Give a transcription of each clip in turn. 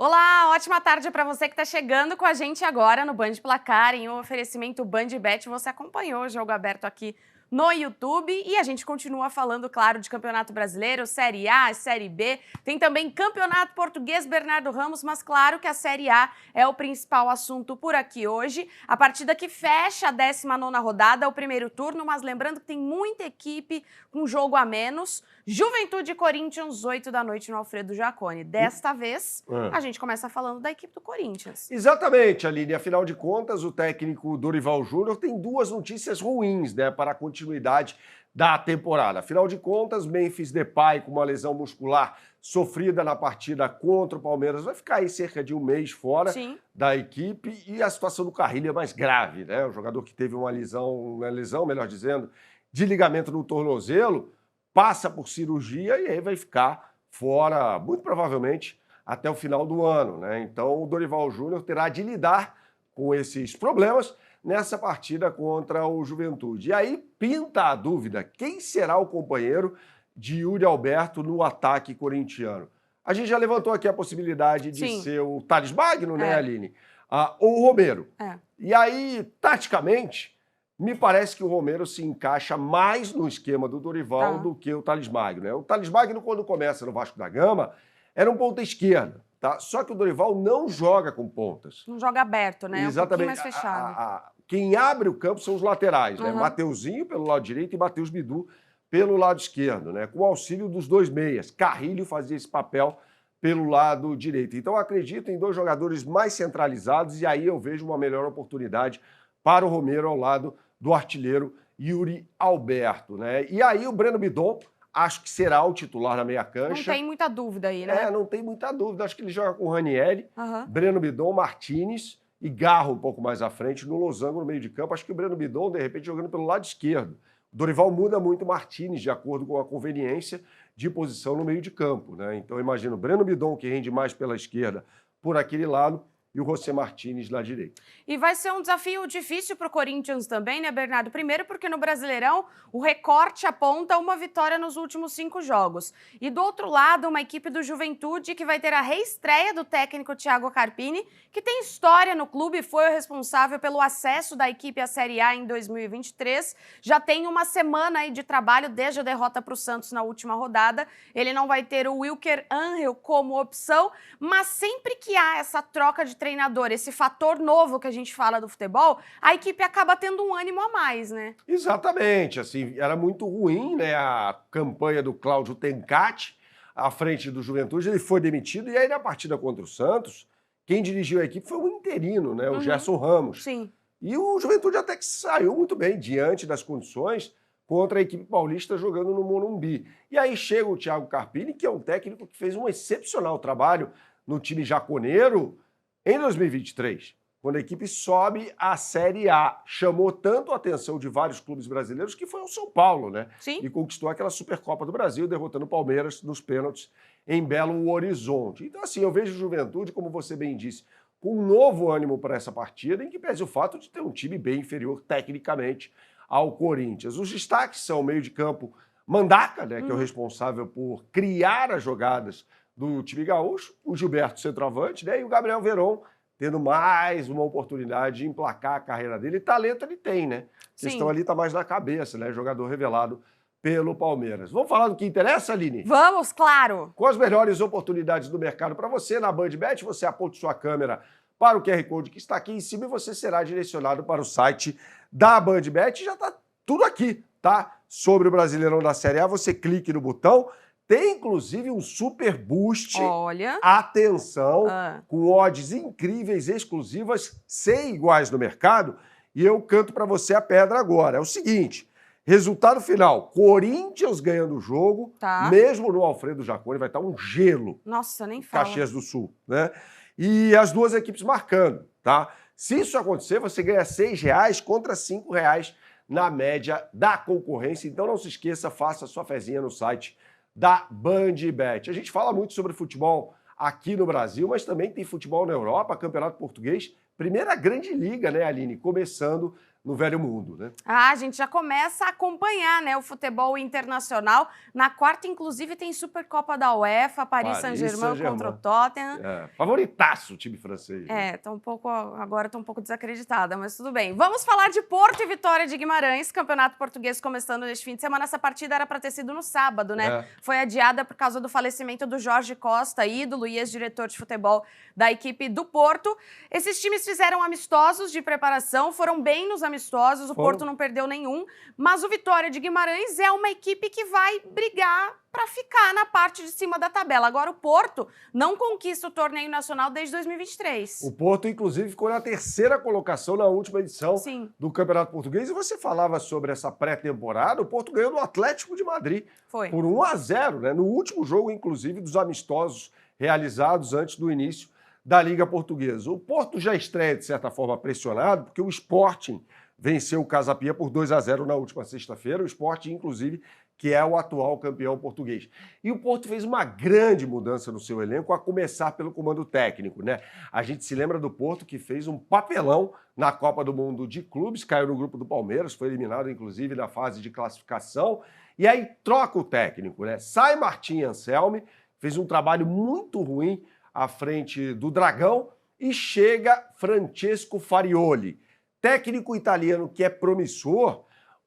Olá, ótima tarde para você que está chegando com a gente agora no Band Placar, em um oferecimento BandBet. Você acompanhou o jogo aberto aqui no YouTube e a gente continua falando, claro, de Campeonato Brasileiro, Série A, Série B. Tem também Campeonato Português Bernardo Ramos, mas claro que a Série A é o principal assunto por aqui hoje. A partida que fecha a 19ª rodada, o primeiro turno, mas lembrando que tem muita equipe com jogo a menos. Juventude e Corinthians, 8 da noite no Alfredo Jaconi. Desta vez, a gente começa falando da equipe do Corinthians. Exatamente, Aline. Afinal de contas, o técnico Dorival Júnior tem duas notícias ruins, né, para a continuidade da temporada. Afinal de contas, Memphis Depay, com uma lesão muscular sofrida na partida contra o Palmeiras, vai ficar aí cerca de um mês fora da equipe, e a situação do Carrilho é mais grave, né? O jogador que teve uma lesão, melhor dizendo, de ligamento no tornozelo, passa por cirurgia e aí vai ficar fora, muito provavelmente, até o final do ano, né? Então o Dorival Júnior terá de lidar com esses problemas nessa partida contra o Juventude. E aí pinta a dúvida, quem será o companheiro de Yuri Alberto no ataque corintiano? A gente já levantou aqui a possibilidade de ser o Thales Magno, né, Aline? Ou o Romero. E aí, taticamente, me parece que o Romero se encaixa mais no esquema do Dorival do que o Thales Magno, né? O Thales Magno, quando começa no Vasco da Gama, era um ponta esquerda, tá? Só que o Dorival não joga com pontas. Não joga aberto, né? Exatamente. Um pouquinho mais fechado. Quem abre o campo são os laterais, né? Mateuzinho pelo lado direito e Matheus Bidu pelo lado esquerdo, né? Com o auxílio dos dois meias. Carrilho fazia esse papel pelo lado direito. Então, eu acredito em dois jogadores mais centralizados e aí eu vejo uma melhor oportunidade para o Romero ao lado do artilheiro Yuri Alberto, né? E aí o Breno Bidon, acho que será o titular na meia cancha. Não tem muita dúvida aí, né? Não tem muita dúvida. Acho que ele joga com o Ranieri, Breno Bidon, Martinez e Garro um pouco mais à frente, no losango no meio de campo. Acho que o Breno Bidon, de repente, jogando pelo lado esquerdo. O Dorival muda muito o Martinez, de acordo com a conveniência de posição no meio de campo, né? Então, eu imagino o Breno Bidon, que rende mais pela esquerda, por aquele lado, e o José Martinez na direita. E vai ser um desafio difícil para o Corinthians também, né, Bernardo? Primeiro porque no Brasileirão o recorte aponta uma vitória nos últimos 5 jogos. E do outro lado, uma equipe do Juventude que vai ter a reestreia do técnico Thiago Carpini, que tem história no clube e foi o responsável pelo acesso da equipe à Série A em 2023. Já tem uma semana aí de trabalho desde a derrota para o Santos na última rodada. Ele não vai ter o Wilker Angel como opção, mas sempre que há essa troca de treinador, esse fator novo que a gente fala do futebol, a equipe acaba tendo um ânimo a mais, né? Exatamente, assim, era muito ruim, né, a campanha do Cláudio Tencati à frente do Juventude, ele foi demitido e aí na partida contra o Santos, quem dirigiu a equipe foi o interino, né, o Gerson Ramos. Sim. E o Juventude até que saiu muito bem diante das condições contra a equipe paulista jogando no Morumbi. E aí chega o Thiago Carpini, que é um técnico que fez um excepcional trabalho no time jaconeiro, em 2023, quando a equipe sobe à Série A, chamou tanto a atenção de vários clubes brasileiros que foi ao São Paulo, né? Sim. E conquistou aquela Supercopa do Brasil, derrotando o Palmeiras nos pênaltis em Belo Horizonte. Então, assim, eu vejo o Juventude, como você bem disse, com um novo ânimo para essa partida, em que pese o fato de ter um time bem inferior tecnicamente ao Corinthians. Os destaques são o meio de campo Mandaca, né, que é o responsável por criar as jogadas do time gaúcho, o Gilberto centroavante, né, e o Gabriel Veron tendo mais uma oportunidade de emplacar a carreira dele. E talento ele tem, né? A questão ali está mais na cabeça, né? Jogador revelado pelo Palmeiras. Vamos falar do que interessa, Aline? Vamos, claro! Com as melhores oportunidades do mercado para você, na BandBet, você aponta sua câmera para o QR Code que está aqui em cima e você será direcionado para o site da BandBet. Já está tudo aqui, tá? Sobre o Brasileirão da Série A, você clique no botão. Tem, inclusive, um super boost. Olha. Atenção, com odds incríveis, exclusivas, sem iguais no mercado. E eu canto para você a pedra agora. É o seguinte, resultado final, Corinthians ganhando o jogo, mesmo no Alfredo Jaconi, vai estar um gelo. Nossa, nem fala. Caxias do Sul, né? E as duas equipes marcando, tá? Se isso acontecer, você ganha R$6 contra R$5 na média da concorrência. Então não se esqueça, faça sua fezinha no site da BandBet. A gente fala muito sobre futebol aqui no Brasil, mas também tem futebol na Europa, Campeonato Português, primeira grande liga, né, Aline? Começando no velho mundo, né? A gente já começa a acompanhar, né, o futebol internacional. Na quarta, inclusive, tem Supercopa da UEFA, Paris Saint-Germain contra o Tottenham. Favoritaço o time francês. Agora tô um pouco desacreditada, mas tudo bem. Vamos falar de Porto e Vitória de Guimarães, Campeonato Português começando neste fim de semana. Essa partida era para ter sido no sábado, né? Foi adiada por causa do falecimento do Jorge Costa, ídolo e ex-diretor de futebol da equipe do Porto. Esses times fizeram amistosos de preparação, foram bem nos amistosos, o Porto não perdeu nenhum, mas o Vitória de Guimarães é uma equipe que vai brigar para ficar na parte de cima da tabela. Agora o Porto não conquista o torneio nacional desde 2023. O Porto, inclusive, ficou na terceira colocação na última edição do Campeonato Português. E você falava sobre essa pré-temporada, o Porto ganhou do Atlético de Madrid por 1-0, né? No último jogo, inclusive, dos amistosos realizados antes do início da Liga Portuguesa. O Porto já estreia, de certa forma, pressionado, porque o Sporting venceu o Casa Pia por 2-0 na última sexta-feira. O Sporting, inclusive, que é o atual campeão português. E o Porto fez uma grande mudança no seu elenco, a começar pelo comando técnico, né? A gente se lembra do Porto, que fez um papelão na Copa do Mundo de Clubes, caiu no grupo do Palmeiras, foi eliminado, inclusive, na fase de classificação. E aí troca o técnico, né? Sai Martim Anselmi, fez um trabalho muito ruim à frente do Dragão, e chega Francesco Farioli, técnico italiano que é promissor,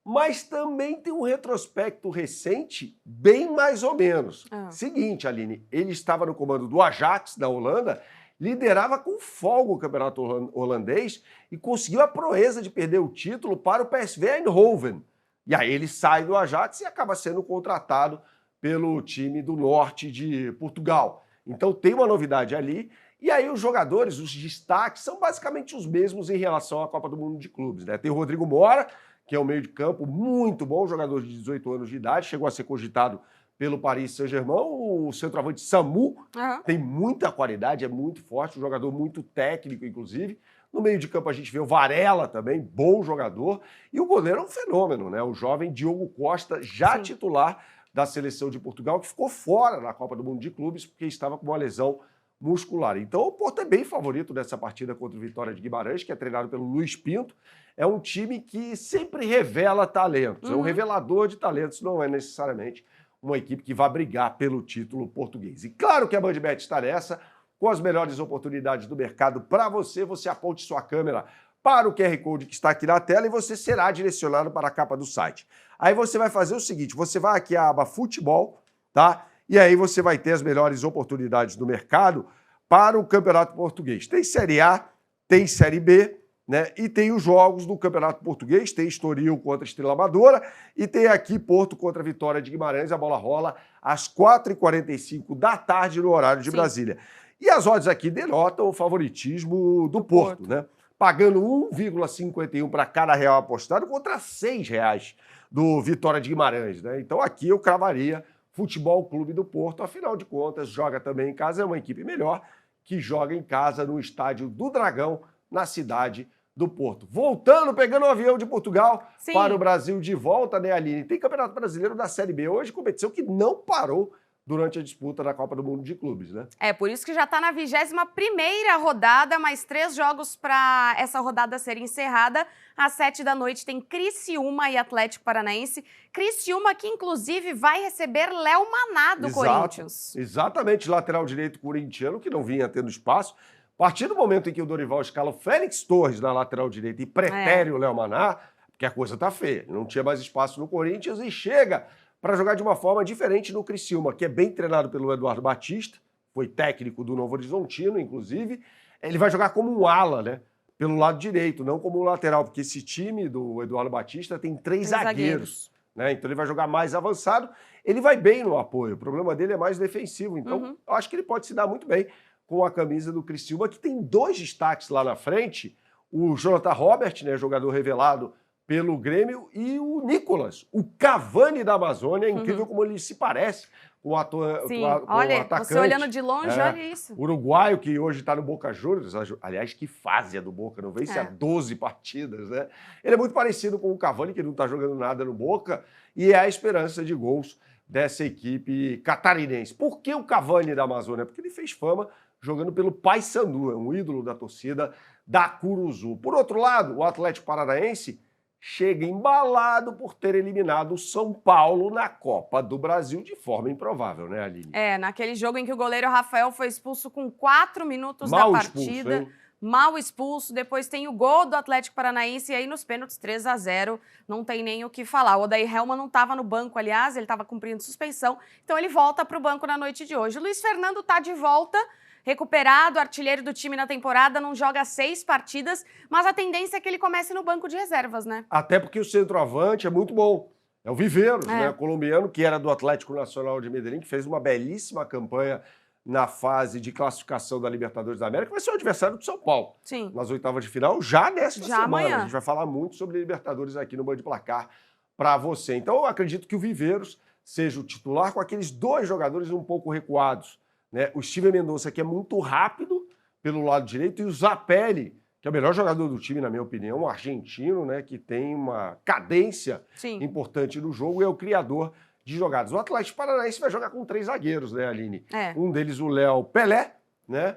mas também tem um retrospecto recente bem mais ou menos. Seguinte, Aline, ele estava no comando do Ajax, da Holanda, liderava com folga o campeonato holandês e conseguiu a proeza de perder o título para o PSV Eindhoven. E aí ele sai do Ajax e acaba sendo contratado pelo time do norte de Portugal. Então tem uma novidade ali. E aí os jogadores, os destaques, são basicamente os mesmos em relação à Copa do Mundo de Clubes, né? Tem o Rodrigo Mora, que é um meio de campo muito bom, jogador de 18 anos de idade, chegou a ser cogitado pelo Paris Saint-Germain. O centroavante Samu tem muita qualidade, é muito forte, um jogador muito técnico, inclusive. No meio de campo a gente vê o Varela também, bom jogador. E o goleiro é um fenômeno, né? O jovem Diogo Costa, já titular da seleção de Portugal, que ficou fora na Copa do Mundo de Clubes porque estava com uma lesão muscular. Então o Porto é bem favorito dessa partida contra o Vitória de Guimarães, que é treinado pelo Luís Pinto. É um time que sempre revela talentos, é um revelador de talentos, não é necessariamente uma equipe que vai brigar pelo título português. E claro que a BandBet está nessa, com as melhores oportunidades do mercado para você. Você aponte sua câmera para o QR Code que está aqui na tela e você será direcionado para a capa do site. Aí você vai fazer o seguinte, você vai aqui à aba Futebol, tá? E aí você vai ter as melhores oportunidades do mercado para o Campeonato Português. Tem Série A, tem Série B, né? E tem os jogos do Campeonato Português, tem Estoril contra a Estrela Amadora e tem aqui Porto contra a Vitória de Guimarães. A bola rola às 4h45 da tarde no horário de Brasília. E as odds aqui denotam o favoritismo do Porto, né? Pagando 1,51 para cada real apostado contra R$6 do Vitória de Guimarães, né? Então aqui eu cravaria Futebol Clube do Porto, afinal de contas, joga também em casa, é uma equipe melhor que joga em casa no estádio do Dragão, na cidade do Porto. Voltando, pegando o avião de Portugal para o Brasil de volta, né, Aline? Tem Campeonato Brasileiro da Série B hoje, competição que não parou durante a disputa da Copa do Mundo de Clubes, né? É, por isso que já está na 21ª rodada, mais 3 jogos para essa rodada ser encerrada. Às 7 da noite tem Criciúma e Atlético Paranaense. Criciúma que, inclusive, vai receber Léo Maná do Corinthians. Exatamente, lateral direito corintiano, que não vinha tendo espaço. A partir do momento em que o Dorival escala o Félix Torres na lateral direita e pretere o Léo Maná, porque a coisa tá feia, não tinha mais espaço no Corinthians e chega para jogar de uma forma diferente no Criciúma, que é bem treinado pelo Eduardo Batista, foi técnico do Novo Horizontino, inclusive. Ele vai jogar como um ala, né? Pelo lado direito, não como um lateral, porque esse time do Eduardo Batista tem 3 zagueiros. Né? Então ele vai jogar mais avançado. Ele vai bem no apoio, o problema dele é mais defensivo. Então eu acho que ele pode se dar muito bem com a camisa do Criciúma, que tem 2 destaques lá na frente. O Jonathan Robert, né, jogador revelado pelo Grêmio, e o Nicolas, o Cavani da Amazônia. É incrível como ele se parece com o atacante. Você olhando de longe, olha isso. Uruguaio, que hoje está no Boca Juniors. Aliás, que fase é do Boca, não vence há 12 partidas, né? Ele é muito parecido com o Cavani, que não está jogando nada no Boca, e é a esperança de gols dessa equipe catarinense. Por que o Cavani da Amazônia? Porque ele fez fama jogando pelo Paysandu, é um ídolo da torcida da Curuzu. Por outro lado, o Atlético Paranaense chega embalado por ter eliminado o São Paulo na Copa do Brasil de forma improvável, né, Aline? Naquele jogo em que o goleiro Rafael foi expulso com 4 minutos Mal da expulso, partida. hein? Mal expulso, depois tem o gol do Atlético Paranaense e aí nos pênaltis 3-0, não tem nem o que falar. O Odair Helman não estava no banco, aliás, ele estava cumprindo suspensão, então ele volta para o banco na noite de hoje. O Luiz Fernando está de volta, recuperado, artilheiro do time na temporada, não joga 6 partidas, mas a tendência é que ele comece no banco de reservas, né? Até porque o centroavante é muito bom. É o Viveiros, né, colombiano, que era do Atlético Nacional de Medellín, que fez uma belíssima campanha na fase de classificação da Libertadores da América, vai ser o adversário do São Paulo. Sim. Nas oitavas de final, já nesta semana. Amanhã. A gente vai falar muito sobre Libertadores aqui no Band de Placar para você. Então, eu acredito que o Viveiros seja o titular com aqueles 2 jogadores um pouco recuados, né? O Steven Mendonça, que é muito rápido pelo lado direito, e o Zapelli, que é o melhor jogador do time, na minha opinião, um argentino, né, que tem uma cadência importante no jogo e é o criador de jogadas. O Atlético Paranaense vai jogar com 3 zagueiros, né, Aline? Um deles, o Léo Pelé, né?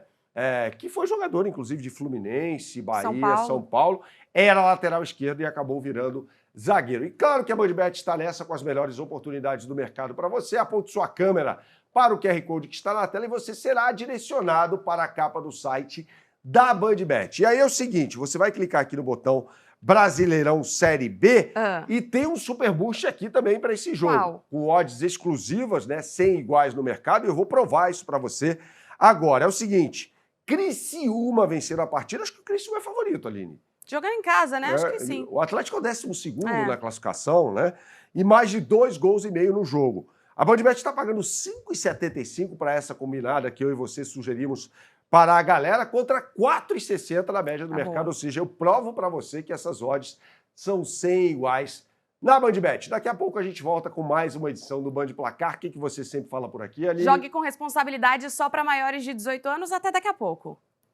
Que foi jogador, inclusive, de Fluminense, Bahia, São Paulo. Era lateral esquerdo e acabou virando zagueiro. E claro que a BandBet está nessa com as melhores oportunidades do mercado para você. Aponte sua câmera para o QR Code que está na tela e você será direcionado para a capa do site da BandBet. E aí é o seguinte, você vai clicar aqui no botão Brasileirão Série B e tem um super boost aqui também para esse jogo. Uau. Com odds exclusivas, né, sem iguais no mercado, e eu vou provar isso para você agora. É o seguinte, Criciúma vencendo a partida, acho que o Criciúma é favorito, Aline. Jogando em casa, né? Acho que sim. O Atlético é o 12º na classificação, né? E mais de 2,5 gols no jogo. A BandBet está pagando R$ 5,75 para essa combinada que eu e você sugerimos para a galera, contra R$ 4,60 na média do mercado. Ou seja, eu provo para você que essas odds são sem iguais na BandBet. Daqui a pouco a gente volta com mais uma edição do Band Placar. O que você sempre fala por aqui, Aline? Jogue com responsabilidade só para maiores de 18 anos. Até daqui a pouco.